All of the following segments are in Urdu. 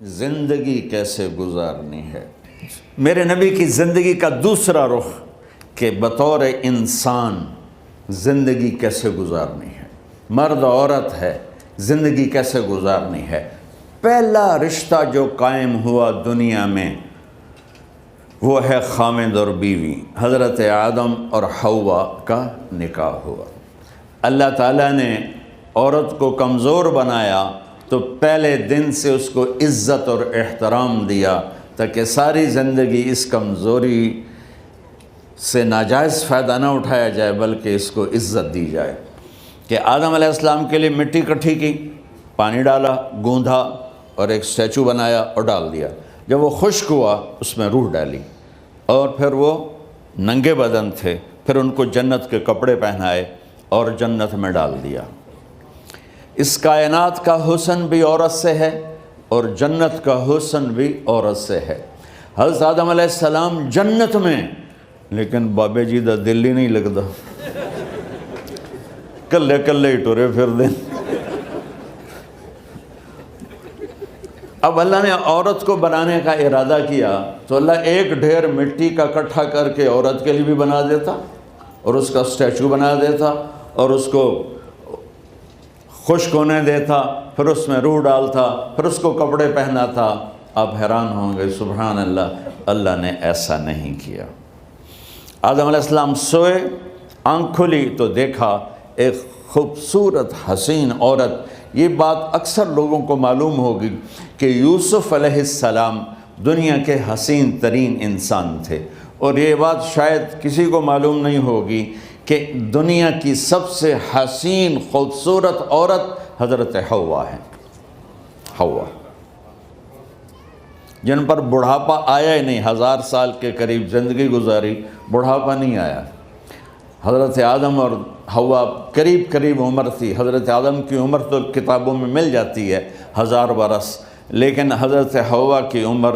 زندگی کیسے گزارنی ہے۔ میرے نبی کی زندگی کا دوسرا رخ کہ بطور انسان زندگی کیسے گزارنی ہے، مرد عورت ہے، زندگی کیسے گزارنی ہے۔ پہلا رشتہ جو قائم ہوا دنیا میں وہ ہے خامد اور بیوی، حضرت آدم اور حوا کا نکاح ہوا۔ اللہ تعالیٰ نے عورت کو کمزور بنایا تو پہلے دن سے اس کو عزت اور احترام دیا تاکہ ساری زندگی اس کمزوری سے ناجائز فائدہ نہ اٹھایا جائے بلکہ اس کو عزت دی جائے۔ کہ آدم علیہ السلام کے لیے مٹی اکٹھی کی، پانی ڈالا، گوندھا اور ایک اسٹیچو بنایا اور ڈال دیا۔ جب وہ خشک ہوا اس میں روح ڈالی اور پھر وہ ننگے بدن تھے، پھر ان کو جنت کے کپڑے پہنائے اور جنت میں ڈال دیا۔ اس کائنات کا حسن بھی عورت سے ہے اور جنت کا حسن بھی عورت سے ہے۔ حضرت آدم علیہ السلام جنت میں، لیکن بابے جی دا دل ہی نہیں لگتا، کلے کلے ہی ٹورے پھر دیں۔ اب اللہ نے عورت کو بنانے کا ارادہ کیا تو اللہ ایک ڈھیر مٹی کا اکٹھا کر کے عورت کے لیے بھی بنا دیتا اور اس کا اسٹیچو بنا دیتا اور اس کو خشک ہونے دیتا، پھر اس میں روح ڈالتا، پھر اس کو کپڑے پہناتا۔ آپ حیران ہوں گے، سبحان اللہ، اللہ نے ایسا نہیں کیا۔ آدم علیہ السلام سوئے، آنکھ کھلی تو دیکھا ایک خوبصورت حسین عورت۔ یہ بات اکثر لوگوں کو معلوم ہوگی کہ یوسف علیہ السلام دنیا کے حسین ترین انسان تھے، اور یہ بات شاید کسی کو معلوم نہیں ہوگی کہ دنیا کی سب سے حسین خوبصورت عورت حضرت حوا ہے۔ حوا جن پر بڑھاپا آیا ہی نہیں، 1000 سال کے قریب زندگی گزاری، بڑھاپا نہیں آیا۔ حضرت آدم اور حوا قریب قریب عمر تھی۔ حضرت آدم کی عمر تو کتابوں میں مل جاتی ہے 1000 برس، لیکن حضرت حوا کی عمر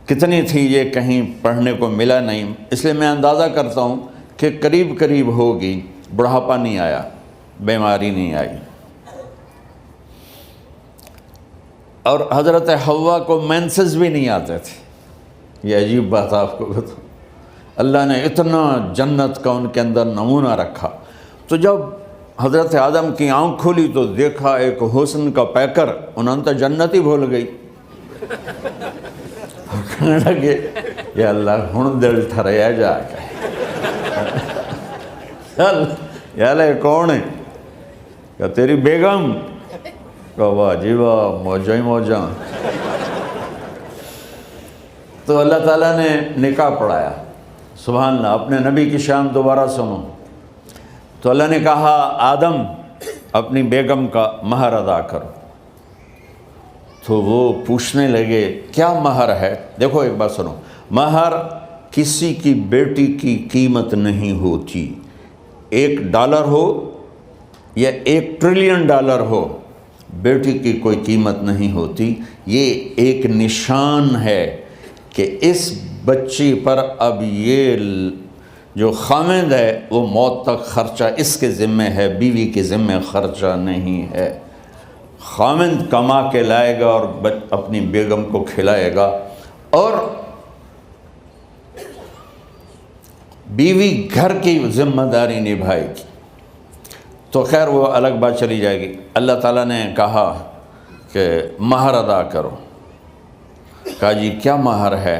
کتنی تھی یہ کہیں پڑھنے کو ملا نہیں، اس لیے میں اندازہ کرتا ہوں کہ قریب قریب ہوگی۔ بڑھاپا نہیں آیا، بیماری نہیں آئی۔ اور حضرت حوا کو مینسز بھی نہیں آتے تھے۔ یہ عجیب بات آپ کو بتاؤں، اللہ نے اتنا جنت کا ان کے اندر نمونہ رکھا۔ تو جب حضرت آدم کی آنکھ کھلی تو دیکھا ایک حسن کا پیکر، انہوں نے جنت ہی بھول گئی۔ کہنے لگے یا اللہ ہن دل ٹھریا جا کے، یا اللہ کون ہے؟ کہ تیری بیگم۔ کہ واہ جی واہ، موجاں ہی موجاں۔ تو اللہ تعالیٰ نے نکاح پڑھایا۔ سبحان اللہ، اپنے نبی کی شان دوبارہ سنو۔ تو اللہ نے کہا آدم اپنی بیگم کا مہر ادا کرو۔ تو وہ پوچھنے لگے کیا مہر ہے؟ دیکھو ایک بات سنو، مہر کسی کی بیٹی کی قیمت نہیں ہوتی۔ $1 ہو یا $1 ٹریلین ہو، بیٹی کی کوئی قیمت نہیں ہوتی۔ یہ ایک نشان ہے کہ اس بچی پر اب یہ جو خامد ہے وہ موت تک خرچہ اس کے ذمہ ہے، بیوی کے ذمہ خرچہ نہیں ہے۔ خامد کما کے لائے گا اور اپنی بیگم کو کھلائے گا، اور بیوی گھر کی ذمہ داری نبھائے گی۔ تو خیر وہ الگ بات چلی جائے گی۔ اللہ تعالیٰ نے کہا کہ مہر ادا کرو۔ کہا جی کیا مہر ہے؟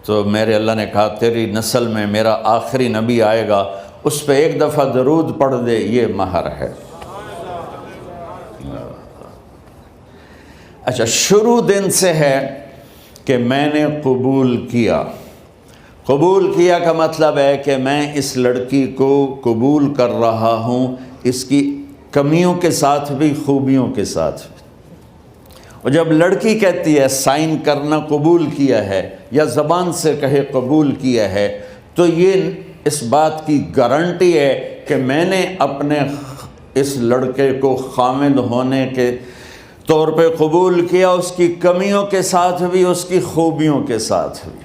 تو میرے اللہ نے کہا تیری نسل میں میرا آخری نبی آئے گا، اس پہ ایک دفعہ درود پڑھ دے، یہ مہر ہے۔ اچھا، شروع دن سے ہے کہ میں نے قبول کیا۔ قبول کیا کا مطلب ہے کہ میں اس لڑکی کو قبول کر رہا ہوں، اس کی کمیوں کے ساتھ بھی خوبیوں کے ساتھ بھی۔ اور جب لڑکی کہتی ہے سائن کرنا قبول کیا ہے، یا زبان سے کہے قبول کیا ہے، تو یہ اس بات کی گارنٹی ہے کہ میں نے اپنے اس لڑکے کو خامد ہونے کے طور پہ قبول کیا، اس کی کمیوں کے ساتھ بھی، اس کی خوبیوں کے ساتھ بھی۔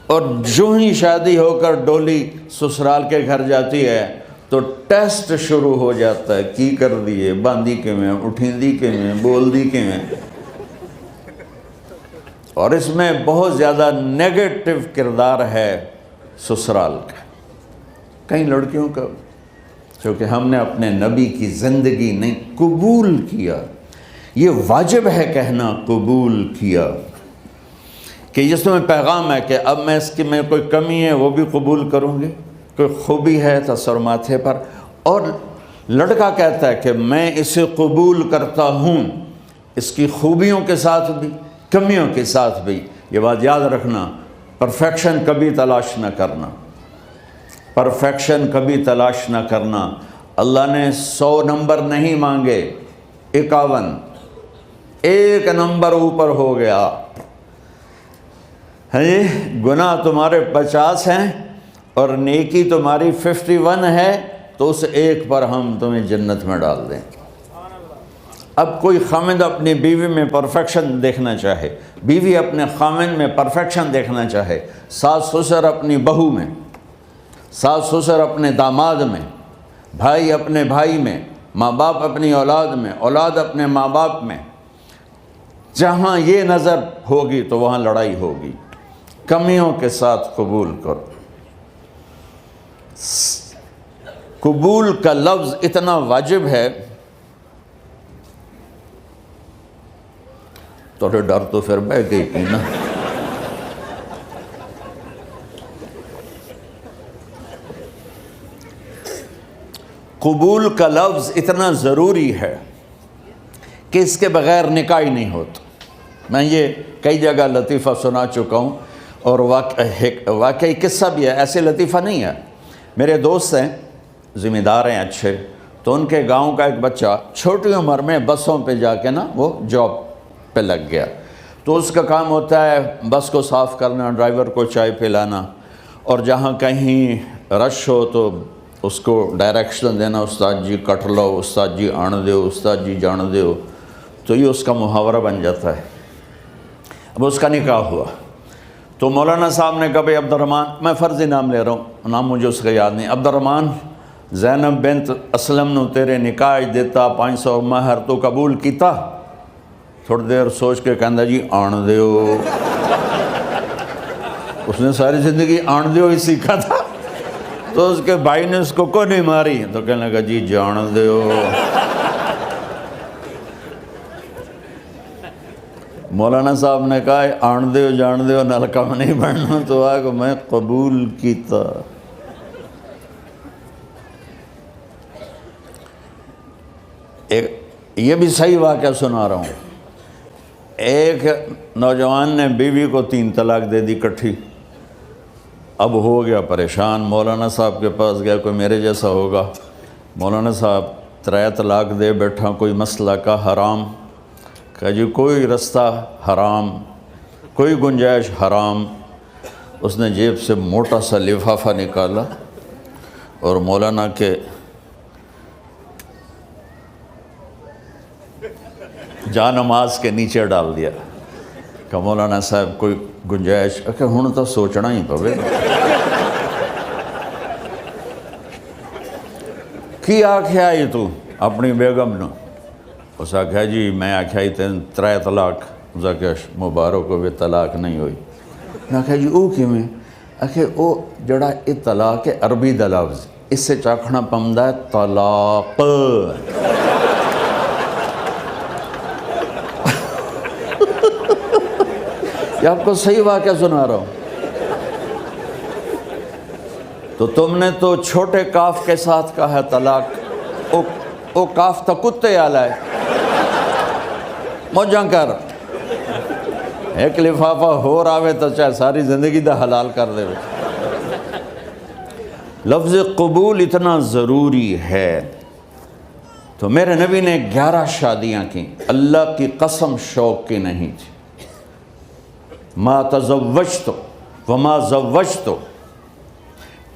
اور جو ہی شادی ہو کر ڈولی سسرال کے گھر جاتی ہے تو ٹیسٹ شروع ہو جاتا ہے، کی کر دیے، باندھی کے میں، اٹھیں دی کے میں، بول دی کے میں۔ اور اس میں بہت زیادہ نیگیٹو کردار ہے سسرال کا، کئی لڑکیوں کا، چونکہ ہم نے اپنے نبی کی زندگی نہیں قبول کیا۔ یہ واجب ہے کہنا قبول کیا، کہ جس میں پیغام ہے کہ اب میں اس کی میں کوئی کمی ہے وہ بھی قبول کروں گی، کوئی خوبی ہے تو سر ماتھے پر، اور لڑکا کہتا ہے کہ میں اسے قبول کرتا ہوں، اس کی خوبیوں کے ساتھ بھی کمیوں کے ساتھ بھی۔ یہ بات یاد رکھنا، پرفیکشن کبھی تلاش نہ کرنا، پرفیکشن کبھی تلاش نہ کرنا۔ اللہ نے 100 نمبر نہیں مانگے، 51، ایک نمبر اوپر ہو گیا۔ گناہ تمہارے 50 ہیں اور نیکی تمہاری 51 ہے، تو اس ایک پر ہم تمہیں جنت میں ڈال دیں۔ اب کوئی خامند اپنی بیوی میں پرفیکشن دیکھنا چاہے، بیوی اپنے خامند میں پرفیکشن دیکھنا چاہے، ساس سسر اپنی بہو میں، ساس سسر اپنے داماد میں، بھائی اپنے بھائی میں، ماں باپ اپنی اولاد میں، اولاد اپنے ماں باپ میں، جہاں یہ نظر ہوگی تو وہاں لڑائی ہوگی۔ کمیوں کے ساتھ قبول کرو۔ قبول کا لفظ اتنا واجب ہے، تو ڈر تو پھر بہ گئی تھی نا۔ قبول کا لفظ اتنا ضروری ہے کہ اس کے بغیر نکاح ہی نہیں ہوتا۔ میں یہ کئی جگہ لطیفہ سنا چکا ہوں، اور واقعی قصہ بھی ہے، ایسے لطیفہ نہیں ہے۔ میرے دوست ہیں، ذمہ دار ہیں اچھے، تو ان کے گاؤں کا ایک بچہ چھوٹی عمر میں بسوں پہ جا کے نا وہ جاب پہ لگ گیا، تو اس کا کام ہوتا ہے بس کو صاف کرنا، ڈرائیور کو چائے پلانا، اور جہاں کہیں رش ہو تو اس کو ڈائریکشن دینا، استاد جی کٹ لو، استاد جی آن دیو، استاد جی جان دیو، تو یہ اس کا محاورہ بن جاتا ہے۔ اب اس کا نکاح ہوا تو مولانا صاحب نے کہا بھائی عبد الرحمن، میں فرضی نام لے رہا ہوں، نام مجھے اس کا یاد نہیں، عبد الرحمن زینب بنت اسلم نو تیرے نکاح دیتا 500 مہر تو قبول کیتا؟ تھوڑی دیر سوچ کے کہندا جی آن دیو۔ اس نے ساری زندگی آن دیو ہی سیکھا تھا، تو اس کے بھائی نے اس کو کوئی نہیں ماری، تو کہنے لگا جی جان دیو۔ مولانا صاحب نے کہا آن دیو جان دیو نال کم نہیں بننا، تو آگے میں قبول کیتا۔ یہ بھی صحیح واقعہ سنا رہا ہوں۔ ایک نوجوان نے بیوی کو 3 طلاق دے دی کٹھی، اب ہو گیا پریشان، مولانا صاحب کے پاس گیا، کوئی میرے جیسا ہوگا۔ مولانا صاحب 3 طلاق دے بیٹھا، کوئی مسئلہ کا حرام؟ کہا جی کوئی رستہ حرام، کوئی گنجائش حرام۔ اس نے جیب سے موٹا سا لفافہ نکالا اور مولانا کے جا نماز کے نیچے ڈال دیا کہ مولانا صاحب کوئی گنجائش؟ کہ ہن تو سوچنا ہی پوے کی آکھیا یہ تو اپنی بیگم نو؟ اس آکھیا جی میں آکھیا ہی 3 طلاق، اس آکھیا مبارک ہوئے طلاق نہیں ہوئی۔ میں آکھیا جی او کیویں؟ آکھیا او جڑا یہ طلاق ہے عربی دا لفظ، اس سے چاکھنا پمدا ہے طلاق۔ یہ آپ کو صحیح واقعہ سنا رہا ہوں۔ تو تم نے تو چھوٹے کاف کے ساتھ کہا ہے طلاق، او کاف تا کتے آلا ہے، موجاں کر، ایک لفافہ ہو راوے تو چاہے ساری زندگی دا حلال کر دے۔ لفظ قبول اتنا ضروری ہے۔ تو میرے نبی نے 11 شادیاں کی، اللہ کی قسم شوق کی نہیں تھی۔ ما تزوجت وما زوجت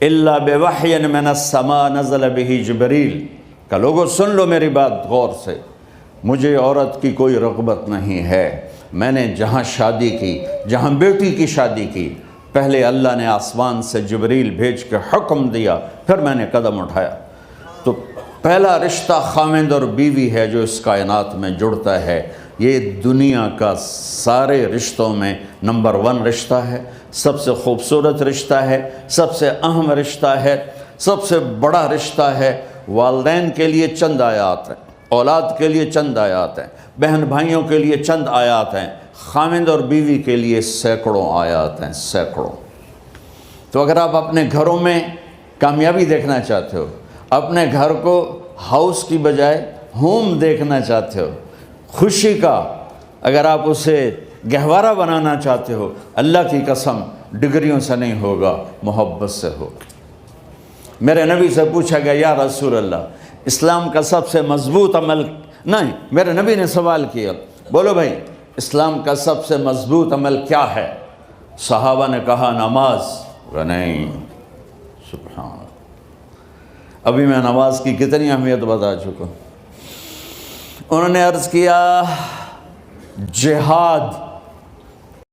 الا بوحی من السماء نزل به جبریل۔ کہ لوگوں سن لو میری بات غور سے، مجھے عورت کی کوئی رغبت نہیں ہے، میں نے جہاں شادی کی، جہاں بیٹی کی شادی کی، پہلے اللہ نے آسمان سے جبریل بھیج کے حکم دیا، پھر میں نے قدم اٹھایا۔ تو پہلا رشتہ خامند اور بیوی ہے جو اس کائنات میں جڑتا ہے۔ یہ دنیا کا سارے رشتوں میں نمبر 1 رشتہ ہے، سب سے خوبصورت رشتہ ہے، سب سے اہم رشتہ ہے، سب سے بڑا رشتہ ہے۔ والدین کے لیے چند آیات ہیں، اولاد کے لیے چند آیات ہیں، بہن بھائیوں کے لیے چند آیات ہیں، خاوند اور بیوی کے لیے سینکڑوں آیات ہیں، سینکڑوں۔ تو اگر آپ اپنے گھروں میں کامیابی دیکھنا چاہتے ہو، اپنے گھر کو ہاؤس کی بجائے ہوم دیکھنا چاہتے ہو، خوشی کا اگر آپ اسے گہوارہ بنانا چاہتے ہو، اللہ کی قسم ڈگریوں سے نہیں ہوگا، محبت سے ہوگا۔ میرے نبی سے پوچھا گیا یا رسول اللہ اسلام کا سب سے مضبوط عمل، نہیں، میرے نبی نے سوال کیا، بولو بھائی اسلام کا سب سے مضبوط عمل کیا ہے؟ صحابہ نے کہا نماز۔ نہیں، سبحان اللہ، ابھی میں نماز کی کتنی اہمیت بتا چکا ہوں۔ انہوں نے عرض کیا جہاد۔